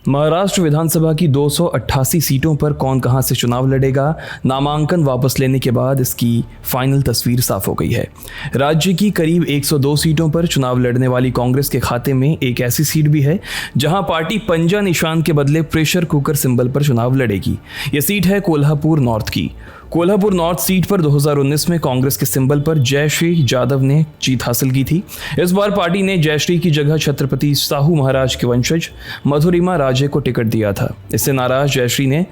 महाराष्ट्र विधानसभा की 288 सीटों पर कौन कहां से चुनाव लड़ेगा, नामांकन वापस लेने के बाद इसकी फाइनल तस्वीर साफ हो गई है। राज्य की करीब 102 सीटों पर चुनाव लड़ने वाली कांग्रेस के खाते में एक ऐसी सीट भी है जहां पार्टी पंजा निशान के बदले प्रेशर कुकर सिंबल पर चुनाव लड़ेगी। यह सीट है कोल्हापुर नॉर्थ की। कोल्हापुर नॉर्थ सीट पर 2019 में कांग्रेस के सिंबल पर जयश्री जाधव ने जीत हासिल की थी। इस बार पार्टी ने जयश्री की जगह छत्रपति साहू महाराज के वंशज मधुरिमा राजे को टिकट दिया था। इससे नाराज जयश्री ने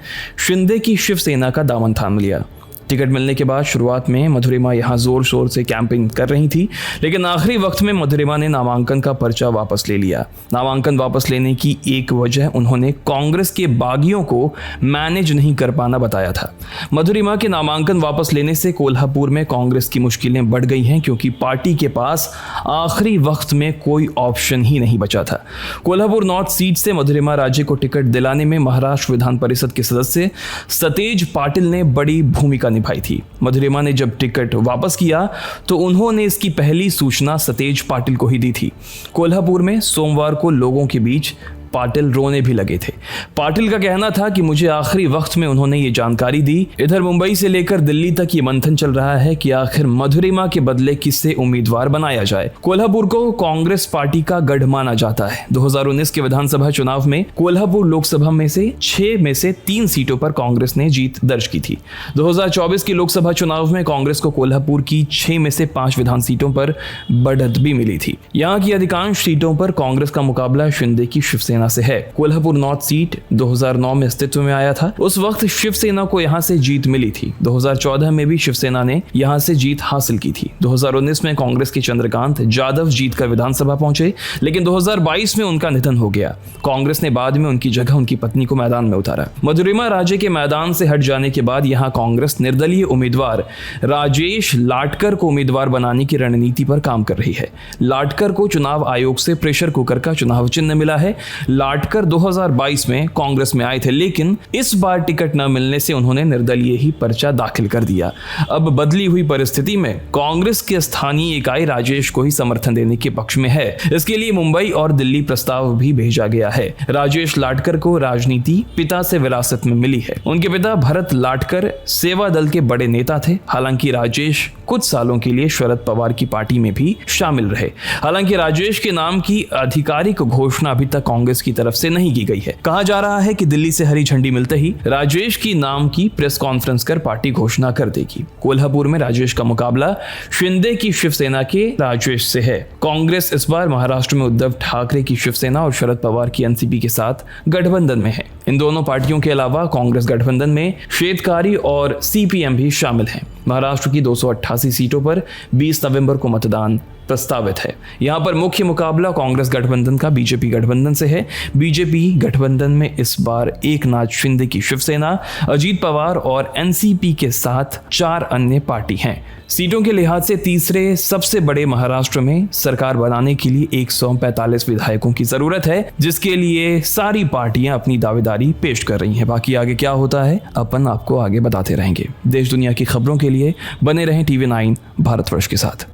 शिंदे की शिवसेना का दामन थाम लिया। टिकट मिलने के बाद शुरुआत में मधुरिमा यहां जोर शोर से कैंपेन कर रही थी, लेकिन आखिरी वक्त में मधुरिमा ने नामांकन का पर्चा वापस ले लिया। नामांकन वापस लेने की एक वजह उन्होंने कांग्रेस के बागियों को मैनेज नहीं कर पाना बताया था। मधुरिमा के नामांकन वापस लेने से कोल्हापुर में कांग्रेस की मुश्किलें बढ़ गई हैं, क्योंकि पार्टी के पास आखिरी वक्त में कोई ऑप्शन ही नहीं बचा था। कोल्हापुर नॉर्थ सीट से मधुरिमा राजे को टिकट दिलाने में महाराष्ट्र विधान परिषद के सदस्य सतेज पाटिल ने बड़ी भूमिका निभाई थी। मधुरिमा ने जब टिकट वापस किया तो उन्होंने इसकी पहली सूचना सतेज पाटिल को ही दी थी। कोल्हापुर में सोमवार को लोगों के बीच पाटिल रोने भी लगे थे। पाटिल का कहना था कि मुझे आखिरी वक्त में उन्होंने ये जानकारी दी। इधर मुंबई से लेकर दिल्ली तक ये मंथन चल रहा है कि आखिर मधुरिमा के बदले किससे उम्मीदवार बनाया जाए। कोल्हापुर को कांग्रेस पार्टी का गढ़ माना जाता है। 2019 के विधानसभा चुनाव में कोल्हापुर लोकसभा में से 6 में से 3 सीटों पर कांग्रेस ने जीत दर्ज की थी। 2024 के लोकसभा चुनाव में कांग्रेस को कोल्हापुर की 6 में से 5 विधान सीटों पर बढ़त भी मिली थी। यहाँ की अधिकांश सीटों पर कांग्रेस का मुकाबला शिंदे की शिवसेना से है। कोल्हापुर नॉर्थ सीट 2009 में अस्तित्व में आया था। उस वक्त शिवसेना को यहां से जीत मिली थी। 2014 में भी शिवसेना ने यहां से जीत हासिल की थी। 2019 में कांग्रेस के चंद्रकांत जाधव जीतकर विधानसभा पहुंचे, लेकिन 2022 में उनका निधन हो गया। कांग्रेस ने बाद में उनकी जगह उनकी पत्नी को मैदान में उतारा। मधुरिमा राजे के मैदान से हट जाने के बाद यहां कांग्रेस निर्दलीय उम्मीदवार राजेश लाटकर को उम्मीदवार बनाने की रणनीति पर काम कर रही है। लाटकर को चुनाव आयोग से प्रेशर कुकर का चुनाव चिन्ह मिला है। लाटकर 2022 में कांग्रेस में आए थे, लेकिन इस बार टिकट न मिलने से उन्होंने निर्दलीय ही पर्चा दाखिल कर दिया। अब बदली हुई परिस्थिति में कांग्रेस के स्थानीय इकाई राजेश को ही समर्थन देने के पक्ष में है। इसके लिए मुंबई और दिल्ली प्रस्ताव भी भेजा गया है। राजेश लाटकर को राजनीति पिता से विरासत में मिली है। उनके पिता भरत लाटकर सेवा दल के बड़े नेता थे। हालांकि राजेश कुछ सालों के लिए शरद पवार की पार्टी में भी शामिल रहे। हालांकि राजेश के नाम की आधिकारिक घोषणा अभी तक कांग्रेस की तरफ से नहीं की गई है। कहा जा रहा है कि दिल्ली से हरी झंडी मिलते ही राजेश की नाम की प्रेस कॉन्फ्रेंस कर पार्टी घोषणा कर देगी। कोल्हापुर में राजेश का मुकाबला शिंदे की शिवसेना के राजेश से है। कांग्रेस इस बार महाराष्ट्र में उद्धव ठाकरे की शिवसेना और शरद पवार की एनसीपी के साथ गठबंधन में है। इन दोनों पार्टियों के अलावा कांग्रेस गठबंधन में शेतकारी और सीपीएम भी शामिल हैं। महाराष्ट्र की 288 सीटों पर 20 नवंबर को मतदान प्रस्तावित है। यहाँ पर मुख्य मुकाबला कांग्रेस गठबंधन का बीजेपी गठबंधन से है। बीजेपी गठबंधन में इस बार एकनाथ शिंदे की शिवसेना, अजीत पवार और एनसीपी के साथ 4 अन्य पार्टी हैं। सीटों के लिहाज से तीसरे सबसे बड़े महाराष्ट्र में सरकार बनाने के लिए 145 विधायकों की जरूरत है, जिसके लिए सारी पार्टियां अपनी दावेदारी पेश कर रही हैं। बाकी आगे क्या होता है अपन आपको आगे बताते रहेंगे। देश दुनिया की खबरों के लिए बने रहें TV9 भारतवर्ष के साथ।